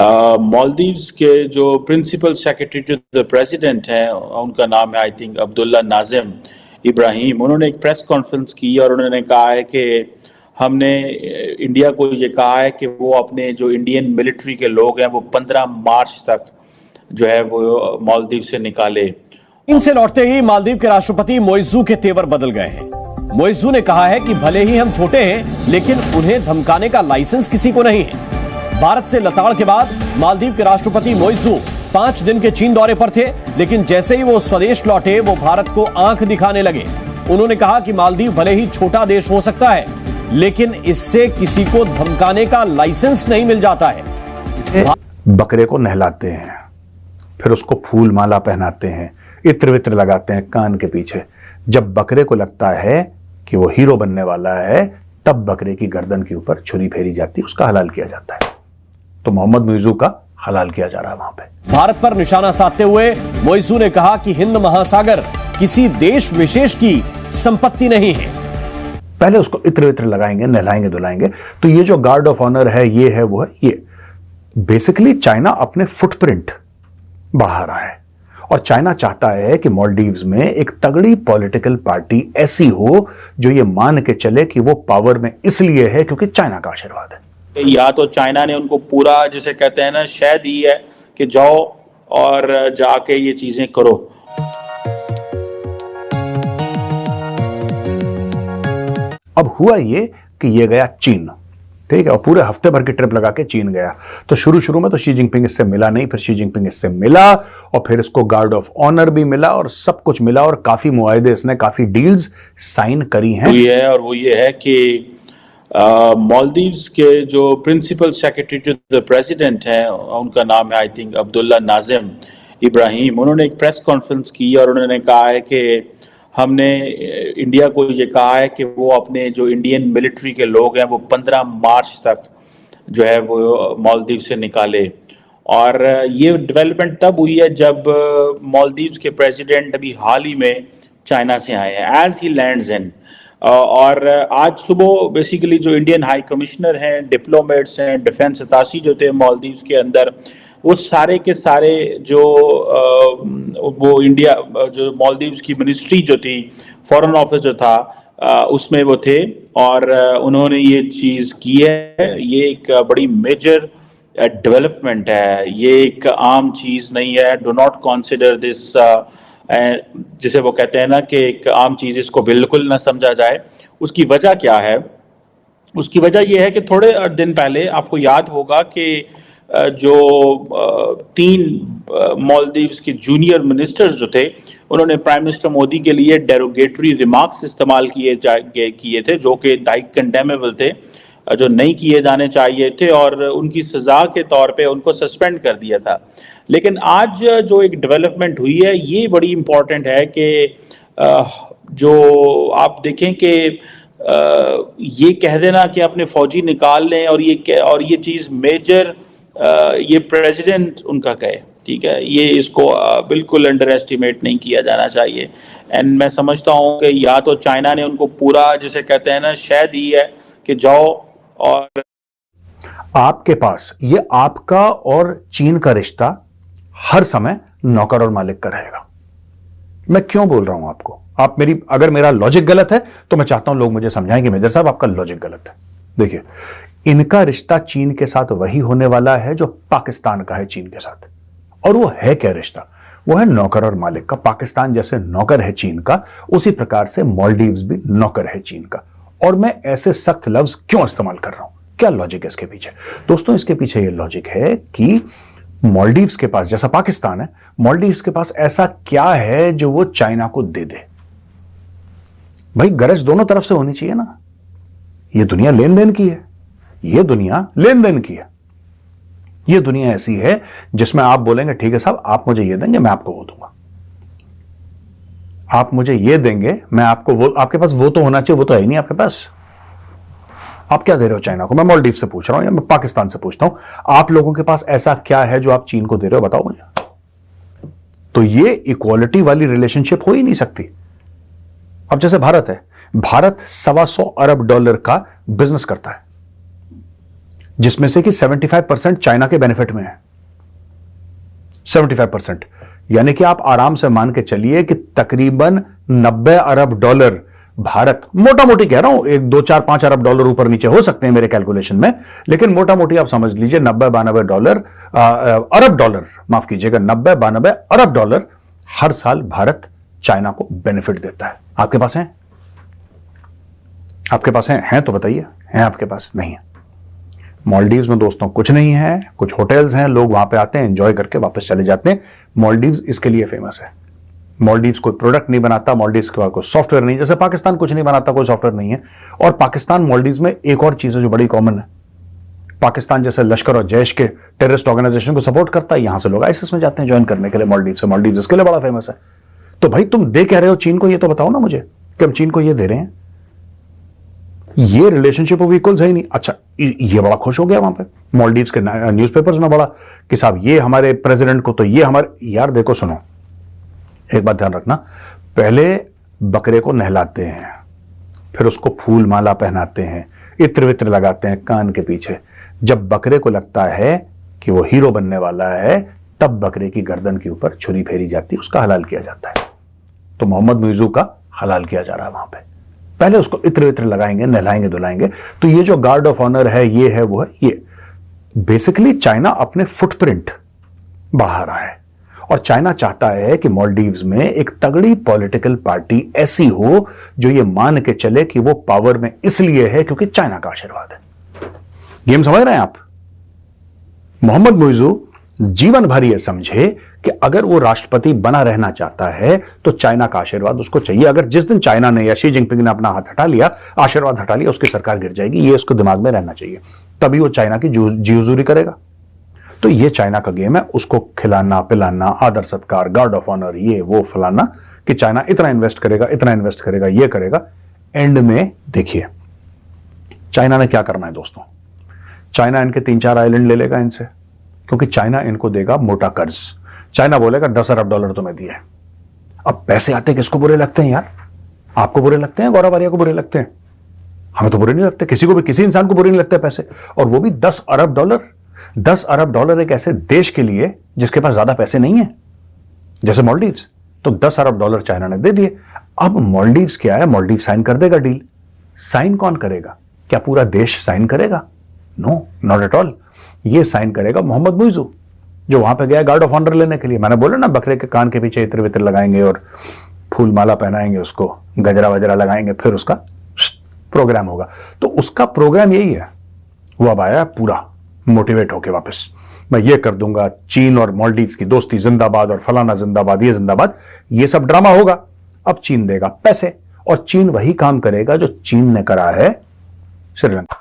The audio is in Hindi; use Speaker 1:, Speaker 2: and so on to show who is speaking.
Speaker 1: मालदीव्स के जो principal secretary to the president हैं, उनका नाम है आई थिंक अब्दुल्ला नाजिम इब्राहिम। उन्होंने एक प्रेस कॉन्फ्रेंस की और उन्होंने कहा है कि हमने इंडिया को ये कहा है कि वो अपने जो इंडियन मिलिट्री के लोग हैं वो 15 मार्च तक जो है वो मालदीव से निकाले।
Speaker 2: चीन से लौटते ही मालदीव के राष्ट्रपति मोइजू के तेवर बदल गए हैं। मोइजू ने कहा है कि भले ही हम छोटे हैं लेकिन उन्हें धमकाने का लाइसेंस किसी को नहीं है। भारत से लताड़ के बाद मालदीव के राष्ट्रपति मोइजू 5 दिन के चीन दौरे पर थे, लेकिन जैसे ही वो स्वदेश लौटे वो भारत को आंख दिखाने लगे। उन्होंने कहा कि मालदीव भले ही छोटा देश हो सकता है लेकिन इससे किसी को धमकाने का लाइसेंस नहीं मिल जाता है।
Speaker 3: बकरे को नहलाते हैं, फिर उसको फूल माला पहनाते हैं, इत्र वित्र लगाते हैं कान के पीछे। जब बकरे को लगता है कि वो हीरो बनने वाला है तब बकरे की गर्दन के ऊपर छुरी फेरी जाती है, उसका हलाल किया जाता है। तो मोहम्मद मोइजू का हलाल किया जा रहा है वहां पे।
Speaker 2: भारत पर निशाना साधते हुए मोइजू ने कहा कि हिंद महासागर किसी देश विशेष की संपत्ति नहीं है।
Speaker 3: पहले उसको इत्र वित्र लगाएंगे, नहलाएंगे, धुलाएंगे। तो ये जो गार्ड ऑफ ऑनर है, ये है, वो है, ये बेसिकली चाइना अपने फुटप्रिंट बढ़ा रहा है और चाइना चाहता है कि मालदीव्स में एक तगड़ी पॉलिटिकल पार्टी ऐसी हो जो ये मान के चले कि वो पावर में इसलिए है क्योंकि चाइना का आशीर्वाद है।
Speaker 1: या तो चाइना ने उनको पूरा, जिसे कहते हैं ना, शह दी है कि जाओ और जाके ये चीजें करो।
Speaker 3: अब हुआ ये कि ये गया चीन, ठीक है, और पूरे हफ्ते भर की ट्रिप लगा के चीन गया। तो शुरू में तो शी जिनपिंग इससे मिला नहीं, फिर शी जिनपिंग इससे मिला और फिर इसको गार्ड ऑफ ऑनर भी मिला और सब कुछ मिला और काफी मुआहदे, इसने काफी डील्स साइन करी हैं।
Speaker 1: और वो ये है कि मालदीव्स के जो principal secretary to the president हैं, उनका नाम है आई थिंक अब्दुल्ला नाजिम इब्राहिम। उन्होंने एक प्रेस कॉन्फ्रेंस की और उन्होंने कहा है कि हमने इंडिया को ये कहा है कि वो अपने जो इंडियन मिलिट्री के लोग हैं वो 15 मार्च तक जो है वो मालदीव से निकाले। और ये डेवलपमेंट तब हुई है जब मालदीव्स के प्रेसिडेंट अभी हाल ही में चाइना से आए हैं एज ही लैंड्स इन। और आज सुबह बेसिकली जो इंडियन हाई कमिश्नर हैं, डिप्लोमेट्स हैं, डिफेंस अताशी जो थे मालदीव्स के अंदर, वो सारे के सारे जो वो इंडिया जो मालदीव्स की मिनिस्ट्री जो थी, फॉरेन ऑफिस जो था, उसमें वो थे और उन्होंने ये चीज़ की है। ये एक बड़ी मेजर डेवलपमेंट है, ये एक आम चीज़ नहीं है। डो नॉट कंसिडर दिस, जिसे वो कहते हैं ना कि एक आम चीज़, इसको बिल्कुल ना समझा जाए। उसकी वजह क्या है? उसकी वजह यह है कि थोड़े दिन पहले आपको याद होगा कि जो 3 मालदीव्स के जूनियर मिनिस्टर्स जो थे, उन्होंने प्राइम मिनिस्टर मोदी के लिए डेरोगेटरी रिमार्क्स इस्तेमाल किए थे जो कि डाइक कंडेमेबल थे, जो नहीं किए जाने चाहिए थे और उनकी सज़ा के तौर पे उनको सस्पेंड कर दिया था। लेकिन आज जो एक डेवलपमेंट हुई है ये बड़ी इम्पॉर्टेंट है कि जो आप देखें कि ये कह देना कि अपने फौजी निकाल लें और ये चीज़ मेजर ये प्रेसिडेंट उनका कहे, ठीक है, ये इसको बिल्कुल अंडर एस्टिमेट नहीं किया जाना चाहिए। एंड मैं समझता हूँ कि या तो चाइना ने उनको पूरा, जिसे कहते हैं ना, शह दी है कि जाओ और
Speaker 3: आपके पास ये आपका और चीन का रिश्ता हर समय नौकर और मालिक का रहेगा। मैं क्यों बोल रहा हूं आपको? आप अगर मेरा लॉजिक गलत है तो मैं चाहता हूं लोग मुझे समझाएं कि मेजर साहब आपका लॉजिक गलत है। देखिए, इनका रिश्ता चीन के साथ वही होने वाला है जो पाकिस्तान का है चीन के साथ। और वो है क्या रिश्ता? वो है नौकर और मालिक का। पाकिस्तान जैसे नौकर है चीन का, उसी प्रकार से मालदीव्स भी नौकर है चीन का। और मैं ऐसे सख्त लफ्ज क्यों इस्तेमाल कर रहा हूं? क्या लॉजिक है इसके पीछे? दोस्तों, इसके पीछे यह लॉजिक है कि मालदीव्स के पास, जैसा पाकिस्तान है, मालदीव्स के पास ऐसा क्या है जो वो चाइना को दे दे? भाई, गरज दोनों तरफ से होनी चाहिए ना। ये दुनिया लेन देन की है, ये दुनिया लेन देन की है। ये दुनिया ऐसी है जिसमें आप बोलेंगे ठीक है साहब, आप मुझे ये देंगे, मैं आपको वो दूंगा। आप मुझे ये देंगे, मैं आपको वो। आपके पास वो तो होना चाहिए, वो तो है ही नहीं आपके पास। आप क्या दे रहे हो चाइना को? मैं मालदीव से पूछ रहा हूं या मैं पाकिस्तान से पूछता हूं, आप लोगों के पास ऐसा क्या है जो आप चीन को दे रहे हो? बताओ मुझे। तो ये इक्वालिटी वाली रिलेशनशिप हो ही नहीं सकती। अब जैसे भारत है, भारत $125 अरब का बिजनेस करता है। जिसमें से कि 75% चाइना के बेनिफिट में है। 75%, यानी कि आप आराम से मान के चलिए कि तकरीबन 90 अरब डॉलर भारत, मोटा मोटी कह रहा हूं, 1 2 4 5 अरब डॉलर ऊपर नीचे हो सकते हैं मेरे कैलकुलेशन में, लेकिन मोटा मोटी आप समझ लीजिए 90-92 डॉलर, अरब डॉलर, माफ कीजिएगा, 90-92 अरब डॉलर हर साल भारत चाइना को बेनिफिट देता है। आपके पास है? आपके पास हैं तो बताइए, हैं आपके पास? नहीं है। मालदीव्स में दोस्तों कुछ नहीं है, कुछ होटल्स हैं, लोग वहां पे आते हैं, एंजॉय करके वापस चले जाते हैं। मालदीव्स इसके लिए फेमस है। मालदीव्स कोई प्रोडक्ट नहीं बनाता, मालदीव्स के पास कोई सॉफ्टवेयर नहीं, जैसे पाकिस्तान कुछ नहीं बनाता, कोई सॉफ्टवेयर नहीं है। और पाकिस्तान मालदीव्स में एक और चीज है जो बड़ी कॉमन है, पाकिस्तान जैसे लश्कर और जैश के टेररिस्ट ऑर्गेनाइजेशन को सपोर्ट करता है, यहां से लोग आईएसआईएस में जाते हैं ज्वाइन करने के लिए मालदीव से। मालदीव्स इसके लिए बड़ा फेमस है। तो भाई तुम दे कह रहे हो चीन को, ये तो बताओ ना मुझे कि हम चीन को ये दे रहे हैं, ये रिलेशनशिप ऑफ इक्वल्स है ही नहीं। अच्छा, ये बड़ा खुश हो गया वहां पे मालदीव्स के न्यूज़पेपर्स में बड़ा कि साहब ये हमारे प्रेसिडेंट को, तो ये हमारे, यार देखो सुनो, एक बात ध्यान रखना, पहले बकरे को नहलाते हैं, फिर उसको फूल माला पहनाते हैं, इत्र वित्र लगाते हैं कान के पीछे। जब बकरे को लगता है कि वो हीरो बनने वाला है, तब बकरे की गर्दन के ऊपर छुरी फेरी जाती है, उसका हलाल किया जाता है। तो मोहम्मद मुइज़ू का हलाल किया जा रहा है वहां पे। पहले उसको इत्र वित्र लगाएंगे, नहलाएंगे, धुलाएंगे। तो ये जो गार्ड ऑफ ऑनर है, ये है, वो है, ये बेसिकली चाइना अपने फुटप्रिंट बढ़ा रहा है। और चाइना चाहता है कि मालदीव्स में एक तगड़ी पॉलिटिकल पार्टी ऐसी हो जो ये मान के चले कि वो पावर में इसलिए है क्योंकि चाइना का आशीर्वाद है। गेम समझ रहे हैं आप? मोहम्मद मुइज़ू जीवन भर ये समझे कि अगर वो राष्ट्रपति बना रहना चाहता है तो चाइना का आशीर्वाद उसको चाहिए। अगर जिस दिन चाइना ने या शी जिनपिंग ने अपना हाथ हटा लिया, आशीर्वाद हटा लिया, उसकी सरकार गिर जाएगी। ये उसको दिमाग में रहना चाहिए, तभी वो चाइना की जी हुजूरी करेगा। तो ये चाइना का गेम है, उसको खिलाना पिलाना, आदर सत्कार, गार्ड ऑफ ऑनर, ये वो फलाना, कि चाइना इतना इन्वेस्ट करेगा, इतना इन्वेस्ट करेगा, ये करेगा। एंड में देखिए चाइना ने क्या करना है दोस्तों, चाइना इनके 3-4 आइलैंड ले लेगा इनसे, क्योंकि चाइना इनको देगा मोटा कर्ज। चाइना बोलेगा 10 अरब डॉलर तुम्हें दिए। अब पैसे आते किसको बुरे लगते हैं यार? आपको बुरे लगते हैं, गौरव आर्या को बुरे लगते हैं, हमें तो बुरे नहीं लगते, किसी को भी, किसी इंसान को बुरे नहीं लगते पैसे। और वो भी 10 अरब डॉलर। 10 अरब डॉलर एक ऐसे देश के लिए जिसके पास ज्यादा पैसे नहीं है, जैसे मालदीव्स। तो 10 अरब डॉलर चाइना ने दे दिए। अब मालदीव्स क्या है, मालदीव साइन कर देगा डील। साइन कौन करेगा? क्या पूरा देश साइन करेगा? No, not at all. ये साइन करेगा मोहम्मद मुइज़ू, जो वहां पे गया गार्ड ऑफ ऑनर लेने के लिए। मैंने बोला ना, बकरे के कान के पीछे इत्र वित्र लगाएंगे और फूल माला पहनाएंगे, उसको गजरा वजरा लगाएंगे, फिर उसका प्रोग्राम होगा। तो उसका प्रोग्राम यही है। वो अब आया पूरा मोटिवेट होके वापस, मैं ये कर दूंगा, चीन और मालदीव्स की दोस्ती जिंदाबाद, और फलाना जिंदाबाद, ये जिंदाबाद। ये सब ड्रामा होगा। अब चीन देगा पैसे, और चीन वही काम करेगा जो चीन ने करा है श्रीलंका।